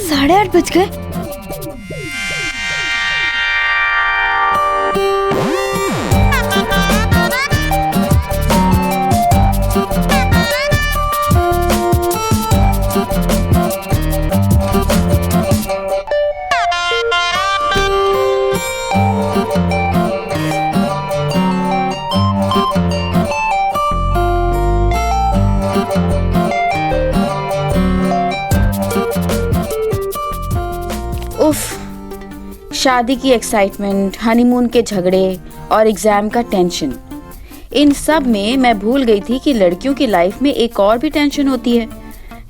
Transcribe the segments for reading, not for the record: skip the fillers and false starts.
8:30 बज गए। उफ, शादी की एक्साइटमेंट, हनीमून के झगड़े और एग्जाम का टेंशन, इन सब में मैं भूल गई थी कि लड़कियों की लाइफ में एक और भी टेंशन होती है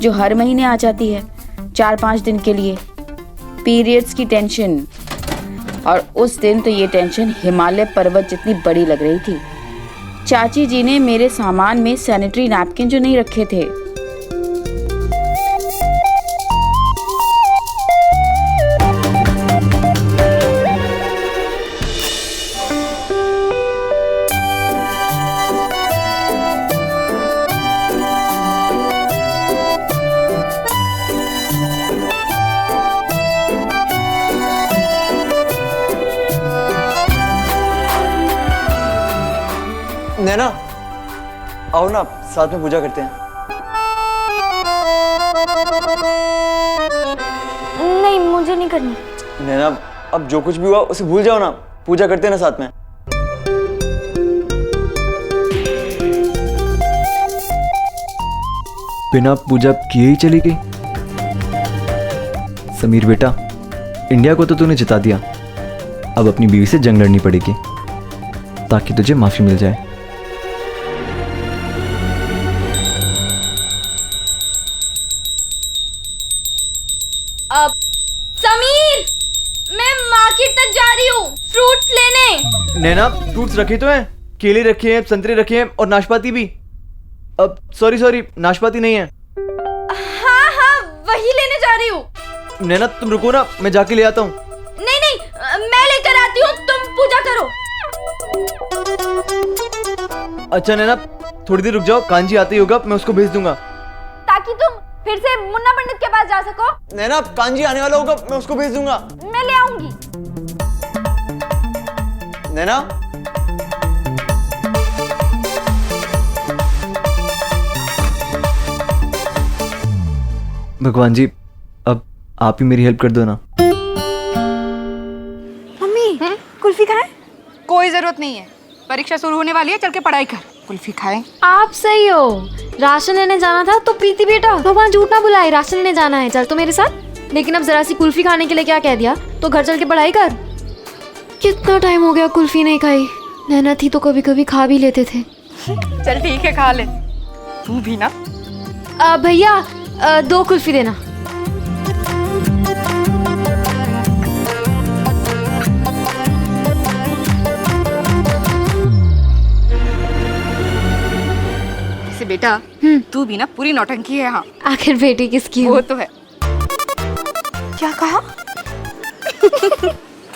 जो हर महीने आ जाती है 4-5 दिन के लिए, पीरियड्स की टेंशन। और उस दिन तो ये टेंशन हिमालय पर्वत जितनी बड़ी लग रही थी। चाची जी ने मेरे सामान में सैनिटरी नैपकिन जो नहीं रखे थे, नैना आओ ना, साथ में पूजा करते हैं। नहीं मुझे नहीं करनी। नैना अब जो कुछ भी हुआ उसे भूल जाओ ना, पूजा करते हैं ना साथ में। बिना पूजा किए ही चली गई। समीर बेटा, इंडिया को तो तूने जिता दिया, अब अपनी बीवी से जंग लड़नी पड़ेगी ताकि तुझे माफी मिल जाए। अब समीर, मैं मार्केट तक जा रही हूँ फ्रूट्स लेने। नैना फ्रूट्स रखे तो हैं, केले रखे हैं, संतरे रखे हैं और नाशपाती भी। अब सॉरी नाशपाती नहीं है। हाँ हाँ वही लेने जा रही हूँ। नैना तुम रुको ना, मैं जाके ले आता हूँ। नहीं मैं लेकर आती हूँ, तुम पूजा करो। अच्छा नैना थोड़ी देर रुक जाओ, कांजी आते ही होगा, मैं उसको भेज दूंगा ताकि तुम फिर से मुन्ना पंडित के पास जा सको। नैना कांजी आने वाला होगा, मैं उसको भेज दूंगा। मैं ले आऊंगी। नैना भगवान जी, अब आप ही मेरी हेल्प कर दो ना। मम्मी कुल्फी खाएं? कोई जरूरत नहीं है, परीक्षा शुरू होने वाली है, चल के पढ़ाई कर, कुल्फी खाएं। आप सही हो, राशन लेने जाना था तो प्रीति बेटा भगवान झूठ ना बुलाए, राशन लेने जाना है, चल तो मेरे साथ। लेकिन अब जरा सी कुल्फी खाने के लिए क्या कह दिया, तो घर चल के पढ़ाई कर। कितना टाइम हो गया कुल्फी नहीं खाई, नैना थी तो कभी कभी खा भी लेते थे। चल ठीक है खा ले, तू भी ना। भैया 2 कुल्फी देना। बेटा तू भी ना पूरी नौटंकी है यहाँ। आखिर बेटी किसकी वो तो है। क्या कहा?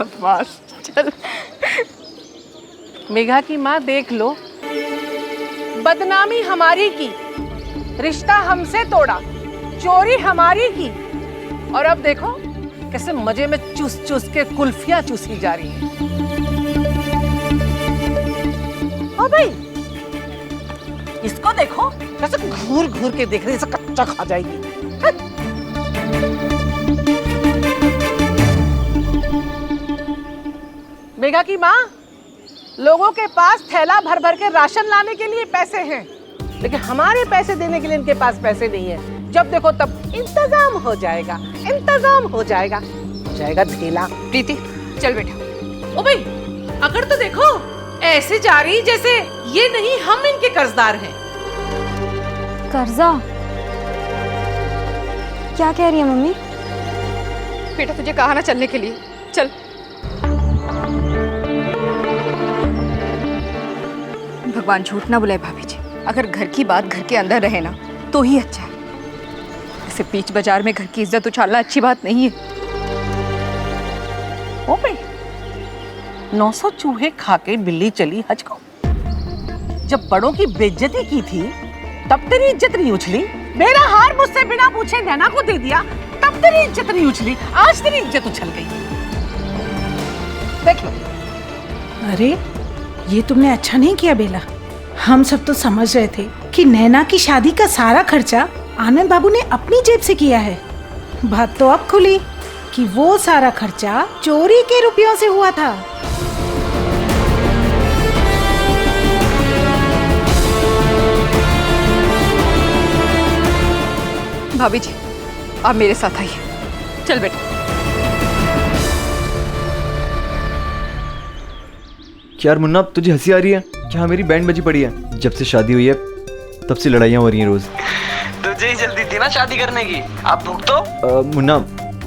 बदमाश। चल मेघा की माँ देख लो, बदनामी हमारी की, रिश्ता हमसे तोड़ा, चोरी हमारी की, और अब देखो कैसे मजे में चूस चूस के कुल्फियां चूसी जा रही है। ओ भाई इसको देखो कैसे घूर घूर के देख रही है, कच्चा खा जाएगी। मेघा की माँ, लोगों के पास थैला भर भर के राशन लाने के लिए पैसे हैं, लेकिन हमारे पैसे देने के लिए इनके पास पैसे नहीं है। जब देखो तब इंतजाम हो जाएगा, इंतजाम हो जाएगा, हो जाएगा ढीला। प्रीति चल बेटा। ओ भाई अगर तो देखो ऐसे जा रही जैसे ये नहीं हम इनके कर्जदार हैं। कर्जा? क्या कह रही है मम्मी? बेटा तुझे कहा ना चलने के लिए, चल। भगवान झूठ ना बुलाए भाभी जी, अगर घर की बात घर के अंदर रहे ना तो ही अच्छा है। ऐसे बीच बाजार में घर की इज्जत उछालना अच्छी बात नहीं है। ओ भाई 900 चूहे खा के बिल्ली चली हज को। जब बड़ों की बेइज्जती की थी तब तेरी इज्जत नहीं उछली, मेरा हार मुझसे बिना पूछे नैना को दे दिया, तब तेरी इज्जत नहीं उछली, आज तेरी इज्जत उछल गई। देख लो। अरे ये तुमने अच्छा नहीं किया बेला। हम सब तो समझ रहे थे कि नैना की शादी का सारा खर्चा आनंद बाबू ने अपनी जेब से किया है। बात तो अब खुली कि वो सारा खर्चा चोरी के रुपयों से हुआ था। भाभी जी, आप मेरे साथ आइए। चल बेटा। क्या यार मुन्ना, तुझे हंसी आ रही है? क्या मेरी बैंड बजी पड़ी है? जब से शादी हुई है तब से लड़ाइयाँ हो रही हैं रोज। तुझे ही जल्दी थी ना शादी करने की, आप भुग तो।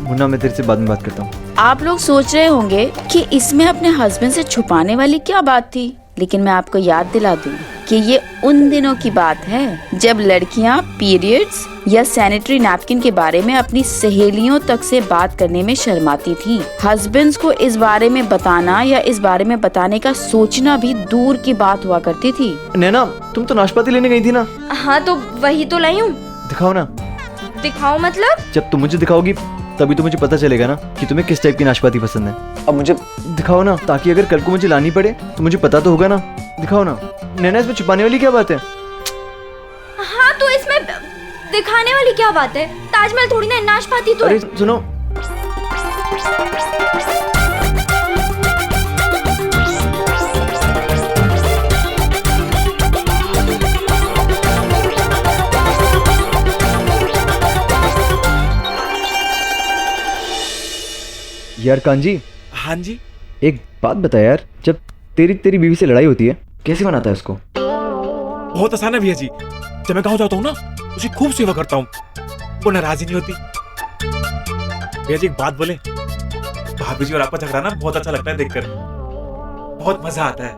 मुन्ना मैं तेरे से बाद में बात करता हूँ। आप लोग सोच रहे होंगे कि इसमें अपने हस्बैंड से छुपाने वाली क्या बात थी, लेकिन मैं आपको याद दिला दूं कि ये उन दिनों की बात है जब लड़कियां पीरियड्स या सैनिटरी नैपकिन के बारे में अपनी सहेलियों तक से बात करने में शर्माती थी। हस्बैंड्स को इस बारे में बताना या इस बारे में बताने का सोचना भी दूर की बात हुआ करती थी। नैना, तुम तो नाशपाती लेने गई थी ना? हाँ तो वही तो लाई हूँ। दिखाओ ना। दिखाओ मतलब? जब तुम मुझे दिखाओगी तभी तो मुझे पता चलेगा ना कि तुम्हें किस टाइप की नाशपाती पसंद है। अब मुझे दिखाओ ना, ताकि अगर कल को मुझे लानी पड़े तो मुझे पता तो होगा ना। दिखाओ ना। नैना, इसमें छुपाने वाली क्या बात है? हाँ तो इसमें दिखाने वाली क्या बात है? ताजमहल थोड़ी ना, नाशपाती तो है। अरे सुनो, यार कांजी। हाँ जी। एक बात बता यार, जब तेरी बीवी से लड़ाई होती है कैसे बनाता है उसको? बहुत आसान है भैया जी। जब मैं गाँव जाता हूँ ना, उसे खूब सेवा करता हूँ, वो नाराज ही नहीं होती। भैया जी एक बात बोले, भाभी जी और आपका झगड़ा ना बहुत अच्छा लगता है देखकर, बहुत मजा आता है।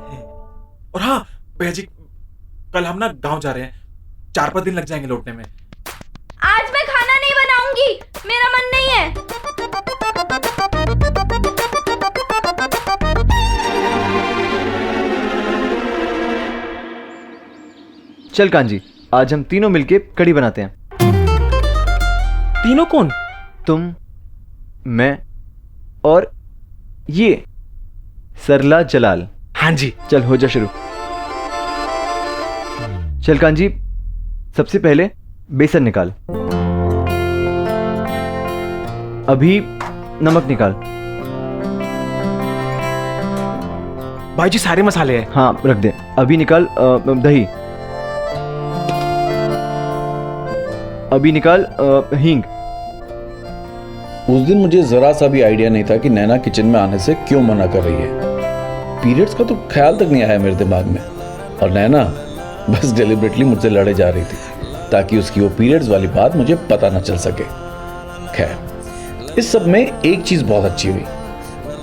और हाँ भैया जी, कल हम ना गाँव जा रहे हैं, 4-5 दिन लग जाएंगे लौटने में। आज मैं खाना नहीं बनाऊंगी, मेरा मन नहीं है। चल कांजी, आज हम तीनों मिलके कढ़ी बनाते हैं। तीनों कौन? तुम, मैं और ये सरला जलाल। हाँ जी। चल हो जा शुरू। चल कांजी, सबसे पहले बेसन निकाल। अभी नमक निकाल। भाई जी सारे मसाले हैं। हाँ रख दे। अभी निकाल दही। अभी निकाल हींग। उस दिन मुझे जरा सा भी आइडिया नहीं था कि नैना किचन में आने से क्यों मना कर रही है। पीरियड्स का तो ख्याल तक नहीं आया मेरे दिमाग में, और नैना बस डेलिबरेटली मुझसे लड़े जा रही थी ताकि उसकी वो पीरियड्स वाली बात मुझे पता ना चल सके। खैर, इस सब में एक चीज बहुत अच्छी हुई,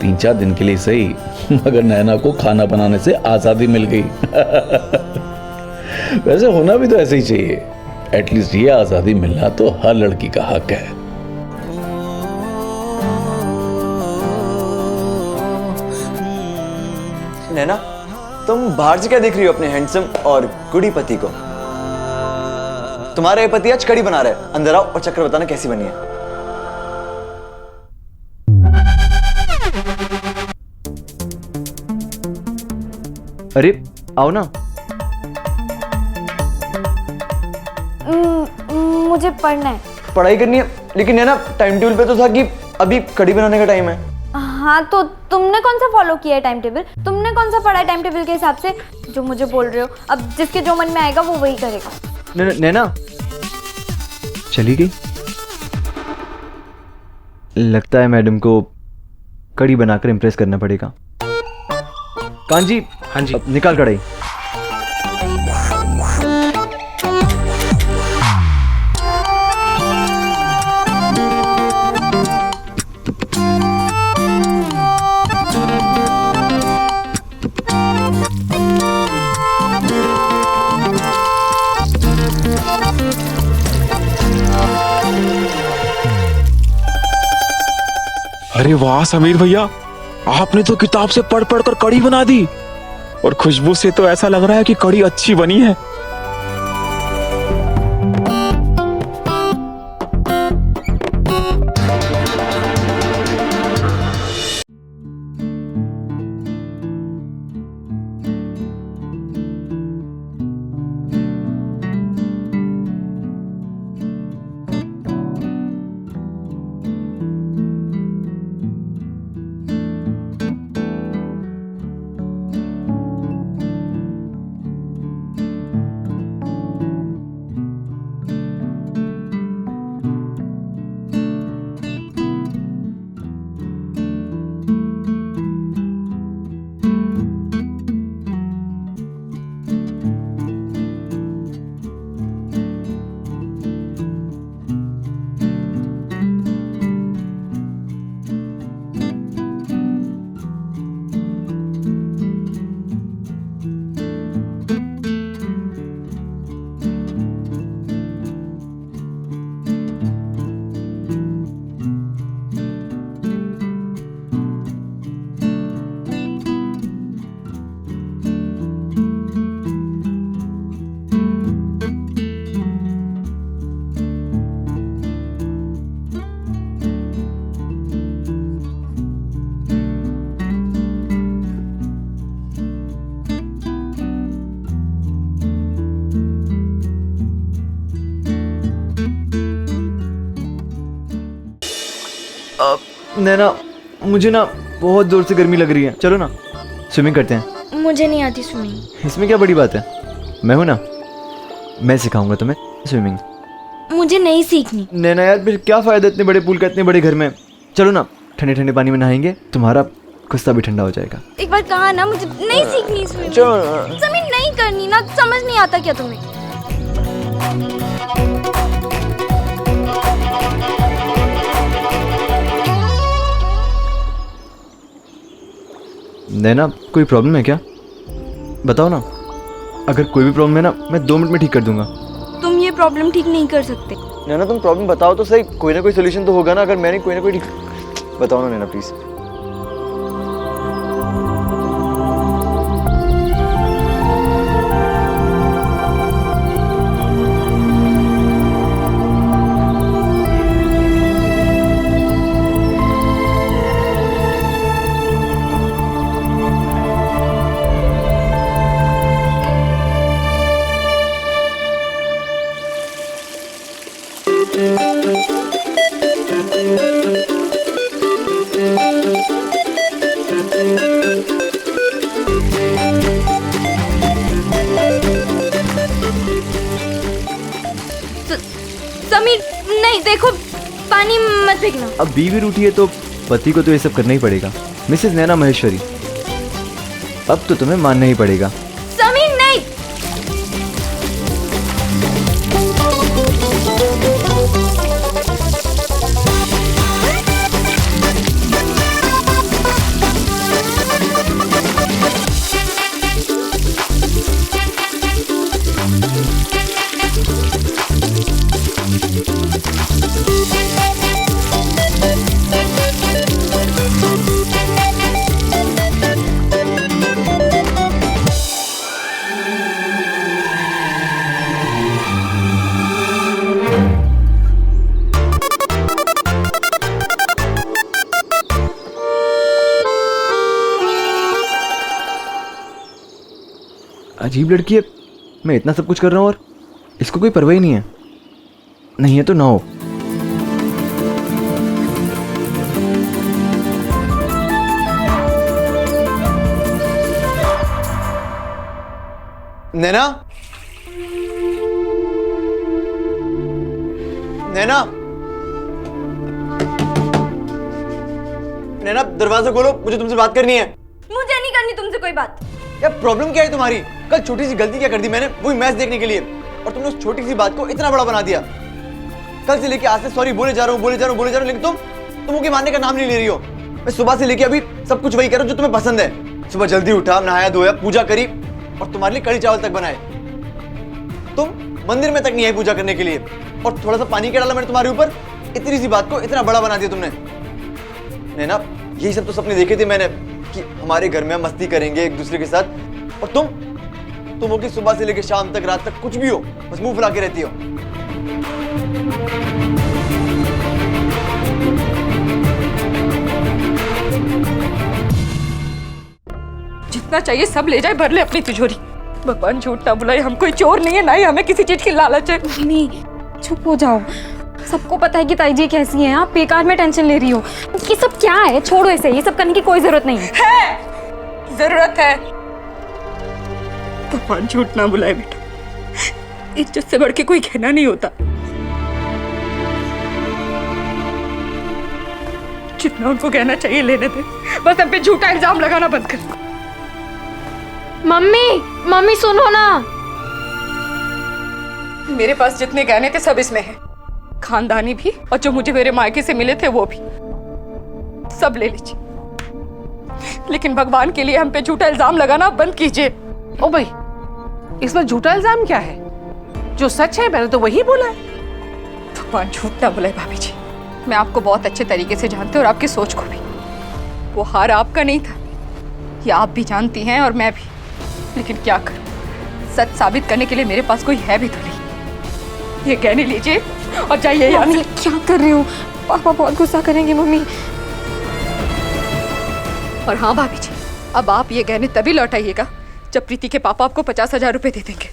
3-4 दिन के लिए सही, मगर नैना को खाना बनाने से आजादी मिल गई। वैसे होना भी तो ऐसे ही चाहिए, एटलीस्ट ये आजादी मिलना तो हर लड़की का हक है। नैना, तुम बाहर से क्या देख रही हो अपने हैंडसम और गुडी पति को? तुम्हारा ये पति आज कढ़ी बना रहा है, अंदर आओ और चक्कर बताना कैसी बनी है। अरे आओ ना। मुझे पढ़ना है। पढ़ाई करनी है, लेकिन है ना टाइम टेबल पे तो था कि अभी कढ़ी बनाने का टाइम है। हाँ तो तुमने कौन सा फॉलो किया है टाइम टेबल? तुमने कौन सा पढ़ा है टाइम टेबल के हिसाब से जो मुझे बोल रहे हो? अब जिसके जो मन में आएगा वो वही करेगा। नैना चली गई। लगता है मैडम को कढ़ी बनाकर इम्प्रेस करना पड़ेगा। कांजी। हाँ जी। निकाल कढ़ाई। अरे वाह समीर भैया, आपने तो किताब से पढ़ पढ़ कर कढ़ी बना दी, और खुशबू से तो ऐसा लग रहा है कि कढ़ी अच्छी बनी है। नैना मुझे ना बहुत जोर से गर्मी लग रही है, चलो ना स्विमिंग करते हैं। मुझे नहीं आती स्विमिंग। इसमें क्या बड़ी बात है, मैं हूं ना, मैं सिखाऊंगा तुम्हें स्विमिंग। मुझे नहीं सीखनी। नैना यार फिर क्या फ़ायदा इतने बड़े पूल का, इतने बड़े घर में। चलो ना ठंडे ठंडे पानी में नहाएंगे, तुम्हारा गुस्सा भी ठंडा हो जाएगा। एक बार कहा ना मुझे नहीं सीखनी स्विमिंग। चलो ना। स्विमिंग नहीं करनी ना, समझ नहीं आता क्या तुम्हें? नैना कोई प्रॉब्लम है क्या, बताओ ना। अगर कोई भी प्रॉब्लम है ना, मैं 2 मिनट में ठीक कर दूंगा। तुम ये प्रॉब्लम ठीक नहीं कर सकते। नैना तुम प्रॉब्लम बताओ तो सही, कोई ना कोई सोल्यूशन तो होगा ना। अगर मैंने कोई ना कोई बताओ ना नैना प्लीज। समीर नहीं, देखो पानी मत फेंकना। अब बीवी रूठी है तो पति को तो ये सब करना ही पड़ेगा। मिसेस नैना महेश्वरी, अब तो तुम्हें मानना ही पड़ेगा। समीर नहीं। अजीब लड़की है, मैं इतना सब कुछ कर रहा हूँ और इसको कोई परवाह ही नहीं है। नहीं है तो ना हो। नैना, नैना, नैना दरवाजा खोलो, मुझे तुमसे बात करनी है। मुझे नहीं करनी तुमसे कोई बात। यार प्रॉब्लम क्या है तुम्हारी? कल छोटी सी गलती क्या कर दी मैंने, वही मैच देखने के लिए, और तुमने उस छोटी सी बात को इतना बड़ा बना दिया। कल से लेके आज से सॉरी बोले जा रहा हूँ, लेकिन तुम मुझे मानने का नाम नहीं ले रही हो। मैं सुबह से लेके अभी सब कुछ वही कर रहा हूँ जो तुम्हें पसंद है। सुबह जल्दी उठा, नहाया धोया, पूजा करी और तुम्हारे लिए कड़ी चावल तक बनाए। तुम मंदिर में तक नहीं आई पूजा करने के लिए, और थोड़ा सा पानी क्या डाला मैंने तुम्हारे ऊपर। इतनी सी बात को इतना बड़ा बना दिया तुमने। नैना यही सब तो सपने देखे थे मैंने कि हमारे घर में हम मस्ती करेंगे एक दूसरे के साथ, और तुम हो कि सुबह से लेकर शाम तक, रात तक कुछ भी हो बस मुंह फुला के रहती हो। जितना चाहिए सब ले जाए, भर ले अपनी तिजोरी। भगवान झूठ ना बुलाए, हम कोई चोर नहीं है, ना ही हमें किसी चीज की लालच है। मम्मी चुप हो जाओ, सबको पता है कि ताई जी कैसी हैं। आप बेकार में टेंशन ले रही हो। ये सब क्या है, छोड़ो इसे, ये सब करने की कोई जरूरत नहीं है। जरूरत है। भगवान झूठ ना बुलाए बेटा, इज्जत से बढ़ के कोई कहना नहीं होता। जितना उनको कहना चाहिए लेने दे, बस हम पे झूठा इल्जाम लगाना बंद कर। मम्मी सुनो ना। मेरे पास जितने गहने थे सब इसमें हैं, खानदानी भी और जो मुझे मेरे मायके से मिले थे वो भी, सब ले लीजिए। लेकिन भगवान के लिए हम पे झूठा इल्जाम लगाना बंद कीजिए। ओ भाई, इसमें झूठा इल्जाम क्या है? जो सच है मैंने तो वही बोला है। भगवान झूठ ना बुलाए भाभी जी, मैं आपको बहुत अच्छे तरीके से जानती हूँ और आपकी सोच को भी। वो हार आपका नहीं था, ये आप भी जानती हैं और मैं भी। लेकिन क्या करूं, सच साबित करने के लिए मेरे पास कोई है भी तो नहीं। ये गहने लीजिए और जाइए यहाँ से। क्या कर रहे हो? पापा बहुत गुस्सा करेंगे मम्मी। और हाँ भाभी जी, अब आप ये गहने तभी लौटाइएगा जब प्रीति के पापा आपको 50,000 रुपए दे देंगे।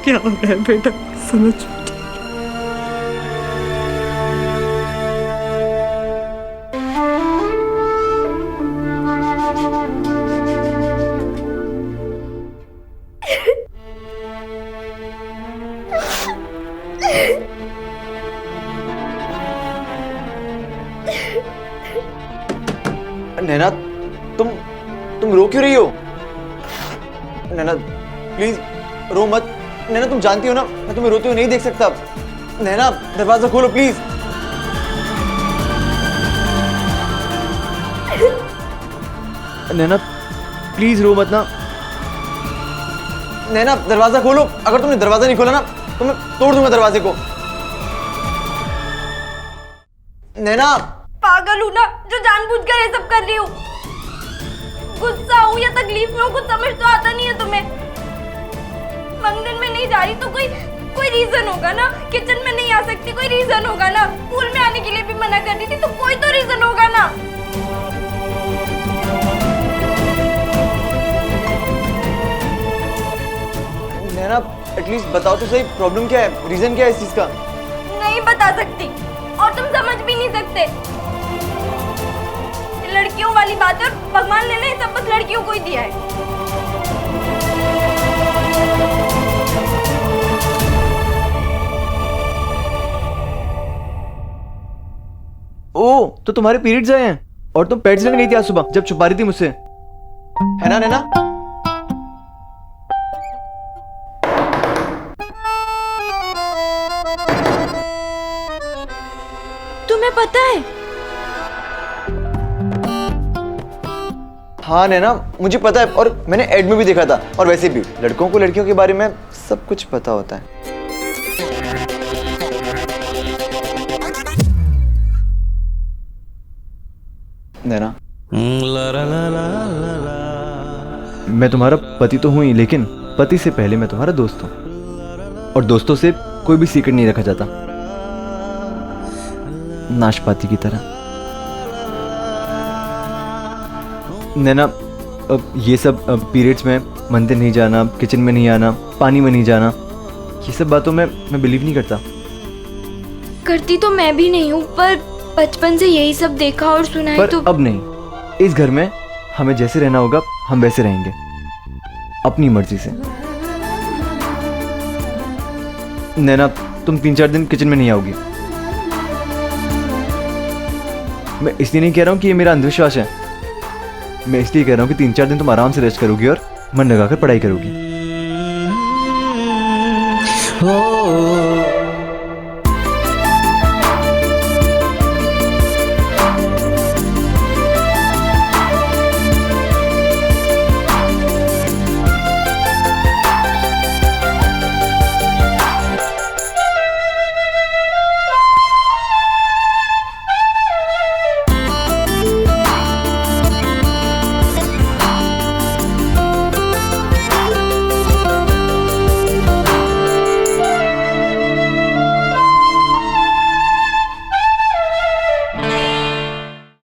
क्या हो रहा है बेटा, समझ नैना, तुम रो क्यों रही हो? नैना प्लीज रो मत। नैना तुम जानती हो ना मैं तुम्हें रोते हुए नहीं देख सकता। नैना दरवाजा खोलो प्लीज। नैना प्लीज रो मत ना। नैना दरवाजा खोलो। अगर तुमने दरवाजा नहीं खोला ना तो मैं तोड़ दूंगा दरवाजे को। नैना पागल हूँ ना जो जानबूझकर ये सब कर रही हूँ। गुस्सा हूँ या तकलीफ में हूँ कुछ समझ तो आता नहीं है तुम्हें। मंदिर में नहीं जा रही तो कोई रीजन होगा ना। किचन में नहीं आ सकती कोई रीजन होगा ना। पूल में आने के लिए भी मना कर रही थी तो कोई तो रीजन होगा ना। नैना एटलीस्ट बताओ तो सही प्रॉब्लम क्या है, रीजन क्या है इस चीज का? नहीं बता सकती और तुम समझ भी नहीं सकते। लड़कियों वाली बात है, भगवान ने सब बस लड़कियों को ही दिया है। ओ तो तुम्हारे पीरियड्स आए हैं और तुम पैड्स लेने गई थी आज सुबह जब छुपा रही थी मुझसे, है ना नैना? तुम्हें पता है? हाँ नैना मुझे पता है और मैंने एड में भी देखा था। और वैसे भी लड़कों को लड़कियों के बारे में सब कुछ पता होता है। नैना मैं तुम्हारा पति तो हूं ही, लेकिन पति से पहले मैं तुम्हारा दोस्त हूं और दोस्तों से कोई भी सीक्रेट नहीं रखा जाता, नाशपाती की तरह। नैना ये सब पीरियड्स में मंदिर नहीं जाना, किचन में नहीं आना, पानी में नहीं जाना, ये सब बातों में मैं बिलीव नहीं करता। करती तो मैं भी नहीं हूँ पर बचपन से यही सब देखा और सुना है पर तो अब नहीं, इस घर में हमें जैसे रहना होगा हम वैसे रहेंगे अपनी मर्जी से। नैना तुम 3-4 दिन किचन में नहीं आओगी। मैं इसलिए नहीं कह रहा हूँ कि ये मेरा अंधविश्वास है, मैं इसलिए कह रहा हूँ कि 3-4 दिन तुम आराम से रेस्ट करोगी और मन लगाकर पढ़ाई करोगी।